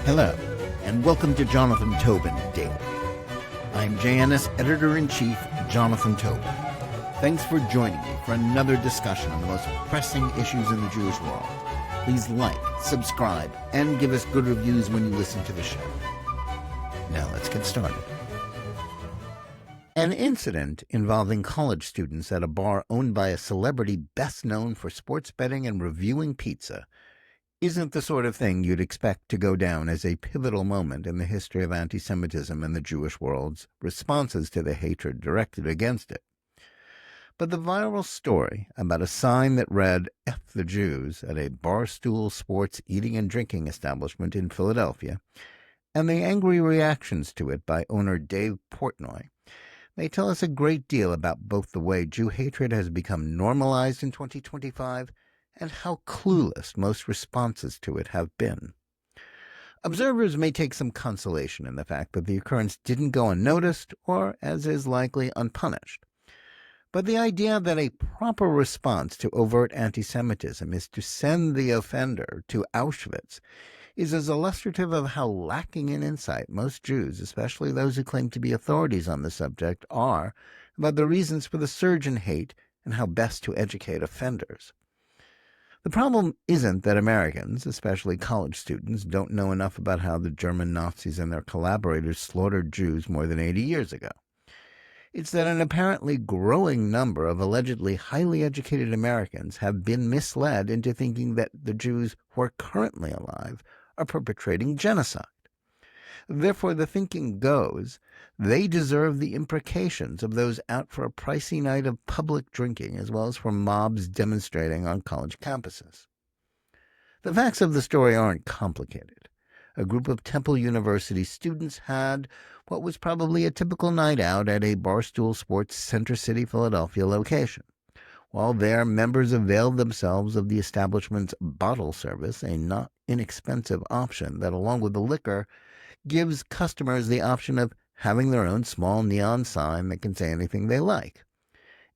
Hello, and welcome to Jonathan Tobin Daily. I'm JNS Editor-in-Chief Jonathan Tobin. Thanks for joining me for another discussion on the most pressing issues in the Jewish world. Please like, subscribe, and give us good reviews when you listen to the show. Now let's get started. An incident involving college students at a bar owned by a celebrity best known for sports betting and reviewing pizza isn't the sort of thing you'd expect to go down as a pivotal moment in the history of antisemitism and the Jewish world's responses to the hatred directed against it. But the viral story about a sign that read "F the Jews" at a Barstool sports eating and drinking establishment in Philadelphia, and the angry reactions to it by owner Dave Portnoy, may tell us a great deal about both the way Jew hatred has become normalized in 2025 and how clueless most responses to it have been. Observers may take some consolation in the fact that the occurrence didn't go unnoticed or, as is likely, unpunished. But the idea that a proper response to overt antisemitism is to send the offender to Auschwitz is as illustrative of how lacking in insight most Jews, especially those who claim to be authorities on the subject, are about the reasons for the surge in hate and how best to educate offenders. The problem isn't that Americans, especially college students, don't know enough about how the German Nazis and their collaborators slaughtered Jews more than 80 years ago. It's that an apparently growing number of allegedly highly educated Americans have been misled into thinking that the Jews who are currently alive are perpetrating genocide. Therefore, the thinking goes, they deserve the imprecations of those out for a pricey night of public drinking as well as for mobs demonstrating on college campuses. The facts of the story aren't complicated. A group of Temple University students had what was probably a typical night out at a Barstool Sports Center City, Philadelphia location. While there, members availed themselves of the establishment's bottle service, a not inexpensive option that, along with the liquor, gives customers the option of having their own small neon sign that can say anything they like.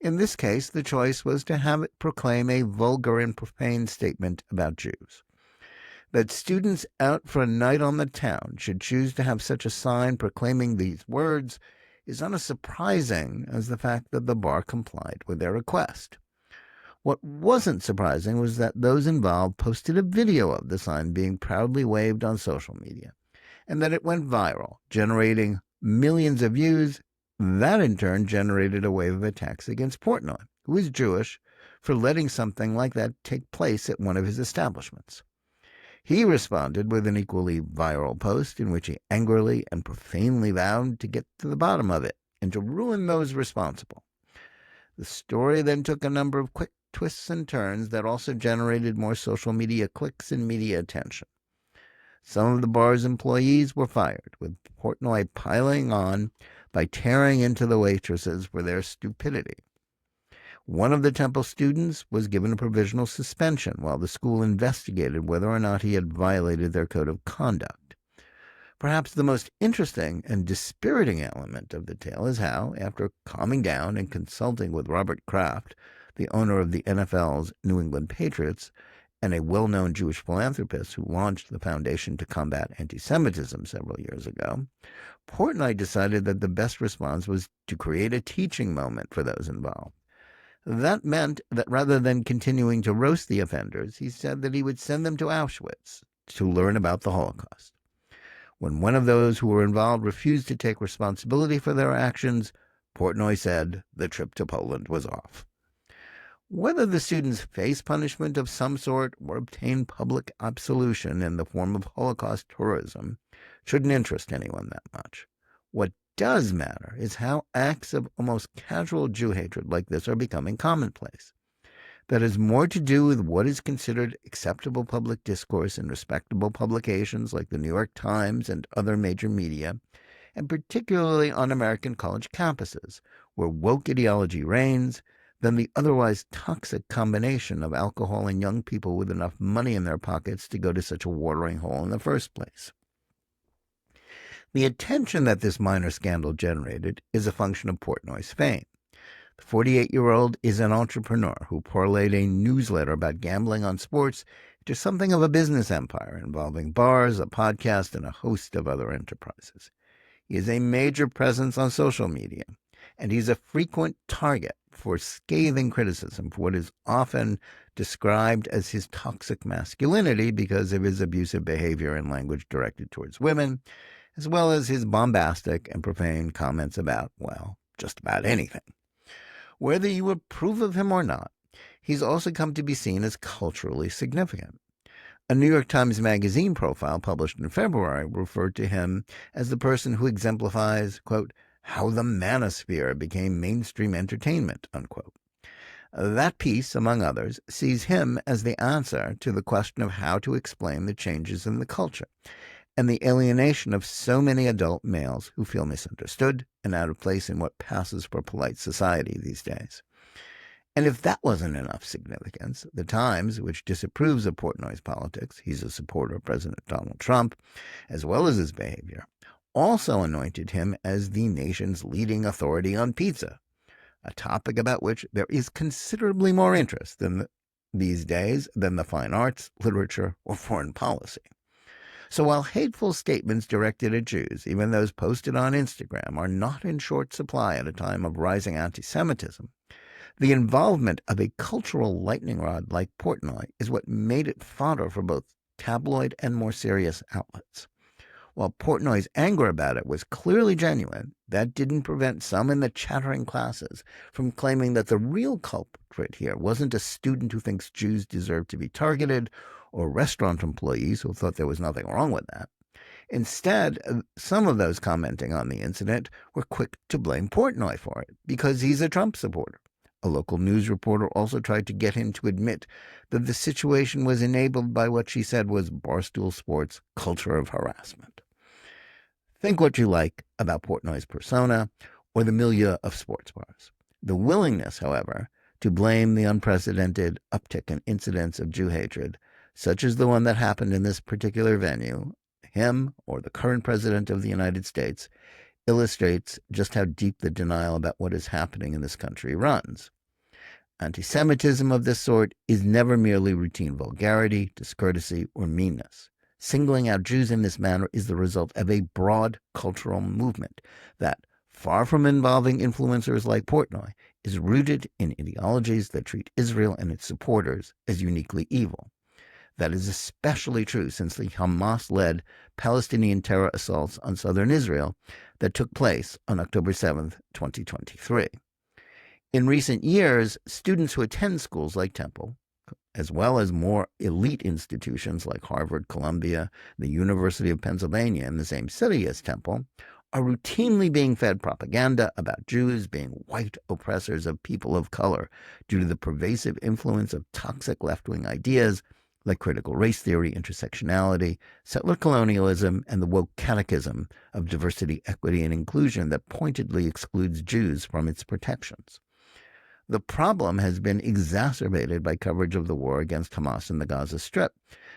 In this case, the choice was to have it proclaim a vulgar and profane statement about Jews. That students out for a night on the town should choose to have such a sign proclaiming these words is not as surprising as the fact that the bar complied with their request. What wasn't surprising was that those involved posted a video of the sign being proudly waved on social media, and that it went viral, generating millions of views. That in turn generated a wave of attacks against Portnoy, who is Jewish, for letting something like that take place at one of his establishments. He responded with an equally viral post in which he angrily and profanely vowed to get to the bottom of it and to ruin those responsible. The story then took a number of quick twists and turns that also generated more social media clicks and media attention. Some of the bar's employees were fired, with Portnoy piling on by tearing into the waitresses for their stupidity. One of the Temple students was given a provisional suspension while the school investigated whether or not he had violated their code of conduct. Perhaps the most interesting and dispiriting element of the tale is how, after calming down and consulting with Robert Kraft, the owner of the NFL's New England Patriots, and a well-known Jewish philanthropist who launched the Foundation to Combat Antisemitism several years ago, Portnoy decided that the best response was to create a teaching moment for those involved. That meant that rather than continuing to roast the offenders, he said that he would send them to Auschwitz to learn about the Holocaust. When one of those who were involved refused to take responsibility for their actions, Portnoy said the trip to Poland was off. Whether the students face punishment of some sort or obtain public absolution in the form of Holocaust tourism shouldn't interest anyone that much. What does matter is how acts of almost casual Jew hatred like this are becoming commonplace. That has more to do with what is considered acceptable public discourse in respectable publications like the New York Times and other major media, and particularly on American college campuses, where woke ideology reigns, than the otherwise toxic combination of alcohol and young people with enough money in their pockets to go to such a watering hole in the first place. The attention that this minor scandal generated is a function of Portnoy's fame. The 48-year-old is an entrepreneur who parlayed a newsletter about gambling on sports into something of a business empire involving bars, a podcast, and a host of other enterprises. He is a major presence on social media, and he's a frequent target for scathing criticism for what is often described as his toxic masculinity because of his abusive behavior and language directed towards women, as well as his bombastic and profane comments about, well, just about anything. Whether you approve of him or not, he's also come to be seen as culturally significant. A New York Times Magazine profile published in February referred to him as the person who exemplifies, quote, how the manosphere became mainstream entertainment, unquote. That piece, among others, sees him as the answer to the question of how to explain the changes in the culture and the alienation of so many adult males who feel misunderstood and out of place in what passes for polite society these days. And if that wasn't enough significance, the Times, which disapproves of Portnoy's politics — he's a supporter of President Donald Trump, as well as his behavior — also anointed him as the nation's leading authority on pizza, a topic about which there is considerably more interest these days than the fine arts, literature, or foreign policy. So while hateful statements directed at Jews, even those posted on Instagram, are not in short supply at a time of rising anti-Semitism, the involvement of a cultural lightning rod like Portnoy is what made it fodder for both tabloid and more serious outlets. While Portnoy's anger about it was clearly genuine, that didn't prevent some in the chattering classes from claiming that the real culprit here wasn't a student who thinks Jews deserve to be targeted or restaurant employees who thought there was nothing wrong with that. Instead, some of those commenting on the incident were quick to blame Portnoy for it because he's a Trump supporter. A local news reporter also tried to get him to admit that the situation was enabled by what she said was Barstool Sports' culture of harassment. Think what you like about Portnoy's persona or the milieu of sports bars. The willingness, however, to blame the unprecedented uptick in incidents of Jew hatred, such as the one that happened in this particular venue, him or the current president of the United States, illustrates just how deep the denial about what is happening in this country runs. Anti-Semitism of this sort is never merely routine vulgarity, discourtesy, or meanness. Singling out Jews in this manner is the result of a broad cultural movement that, far from involving influencers like Portnoy, is rooted in ideologies that treat Israel and its supporters as uniquely evil. That is especially true since the Hamas-led Palestinian terror assaults on southern Israel that took place on October 7, 2023. In recent years, students who attend schools like Temple, as well as more elite institutions like Harvard, Columbia, the University of Pennsylvania in the same city as Temple, are routinely being fed propaganda about Jews being white oppressors of people of color due to the pervasive influence of toxic left-wing ideas like critical race theory, intersectionality, settler colonialism, and the woke catechism of diversity, equity, and inclusion that pointedly excludes Jews from its protections. The problem has been exacerbated by coverage of the war against Hamas in the Gaza Strip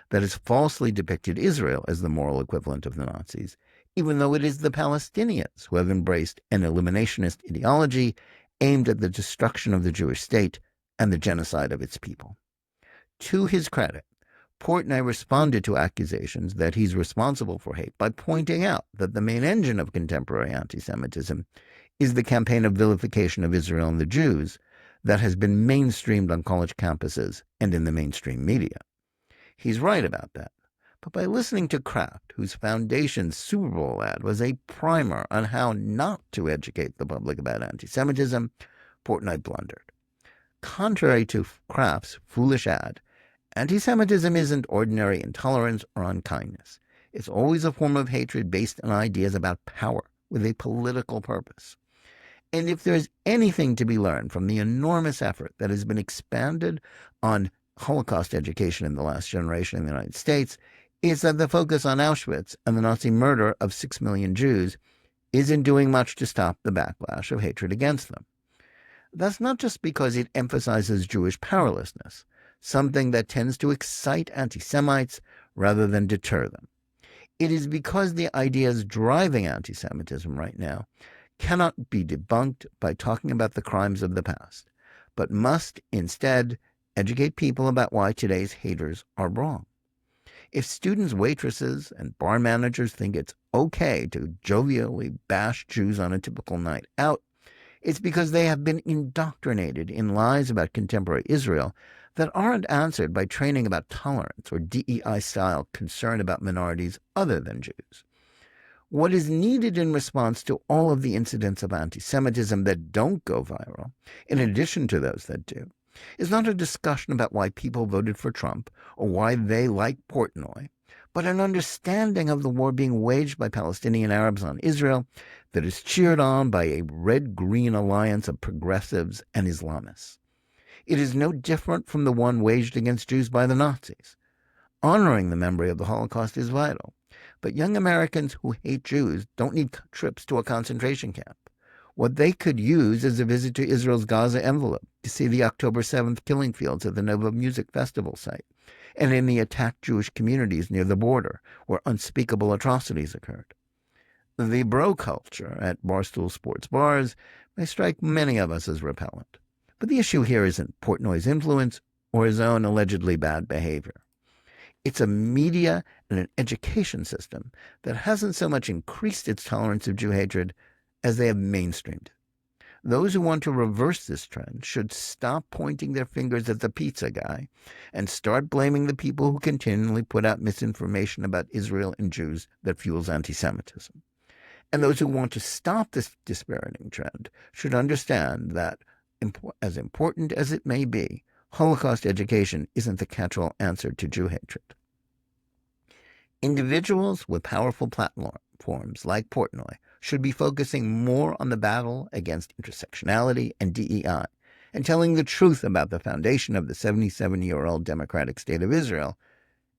that has falsely depicted Israel as the moral equivalent of the Nazis, even though it is the Palestinians who have embraced an eliminationist ideology aimed at the destruction of the Jewish state and the genocide of its people. To his credit, Portnoy responded to accusations that he's responsible for hate by pointing out that the main engine of contemporary anti-Semitism is the campaign of vilification of Israel and the Jews that has been mainstreamed on college campuses and in the mainstream media. He's right about that. But by listening to Kraft, whose foundation's Super Bowl ad was a primer on how not to educate the public about anti-Semitism, Portnoy blundered. Contrary to Kraft's foolish ad, anti-Semitism isn't ordinary intolerance or unkindness. It's always a form of hatred based on ideas about power with a political purpose. And if there's anything to be learned from the enormous effort that has been expanded on Holocaust education in the last generation in the United States, it's that the focus on Auschwitz and the Nazi murder of 6 million Jews isn't doing much to stop the backlash of hatred against them. That's not just because it emphasizes Jewish powerlessness, something that tends to excite anti-Semites rather than deter them. It is because the ideas driving anti-Semitism right now cannot be debunked by talking about the crimes of the past, but must instead educate people about why today's haters are wrong. If students, waitresses, and bar managers think it's okay to jovially bash Jews on a typical night out, it's because they have been indoctrinated in lies about contemporary Israel that aren't answered by training about tolerance or DEI-style concern about minorities other than Jews. What is needed in response to all of the incidents of antisemitism that don't go viral, in addition to those that do, is not a discussion about why people voted for Trump or why they like Portnoy, but an understanding of the war being waged by Palestinian Arabs on Israel that is cheered on by a red-green alliance of progressives and Islamists. It is no different from the one waged against Jews by the Nazis. Honoring the memory of the Holocaust is vital, but young Americans who hate Jews don't need trips to a concentration camp. What they could use is a visit to Israel's Gaza envelope to see the October 7th killing fields at the Nova Music Festival site and in the attacked Jewish communities near the border where unspeakable atrocities occurred. The bro culture at Barstool sports bars may strike many of us as repellent, but the issue here isn't Portnoy's influence or his own allegedly bad behavior. It's a media and an education system that hasn't so much increased its tolerance of Jew hatred as they have mainstreamed. Those who want to reverse this trend should stop pointing their fingers at the pizza guy and start blaming the people who continually put out misinformation about Israel and Jews that fuels anti-Semitism. And those who want to stop this dispiriting trend should understand that, as important as it may be, Holocaust education isn't the catch-all answer to Jew hatred. Individuals with powerful platforms like Portnoy should be focusing more on the battle against intersectionality and DEI and telling the truth about the foundation of the 77-year-old democratic state of Israel,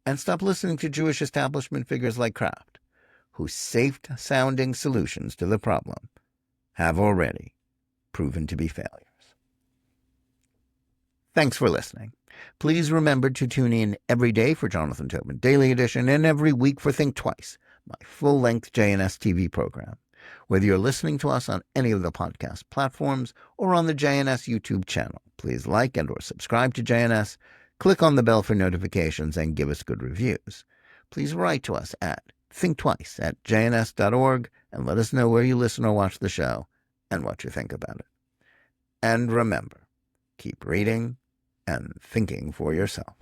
and stop listening to Jewish establishment figures like Kraft, whose safe-sounding solutions to the problem have already proven to be failures. Thanks for listening. Please remember to tune in every day for Jonathan Tobin Daily Edition and every week for Think Twice, my full-length JNS TV program. Whether you're listening to us on any of the podcast platforms or on the JNS YouTube channel, please like and or subscribe to JNS, click on the bell for notifications, and give us good reviews. Please write to us at thinktwice@jns.org and let us know where you listen or watch the show and what you think about it. And remember, keep reading and thinking for yourself.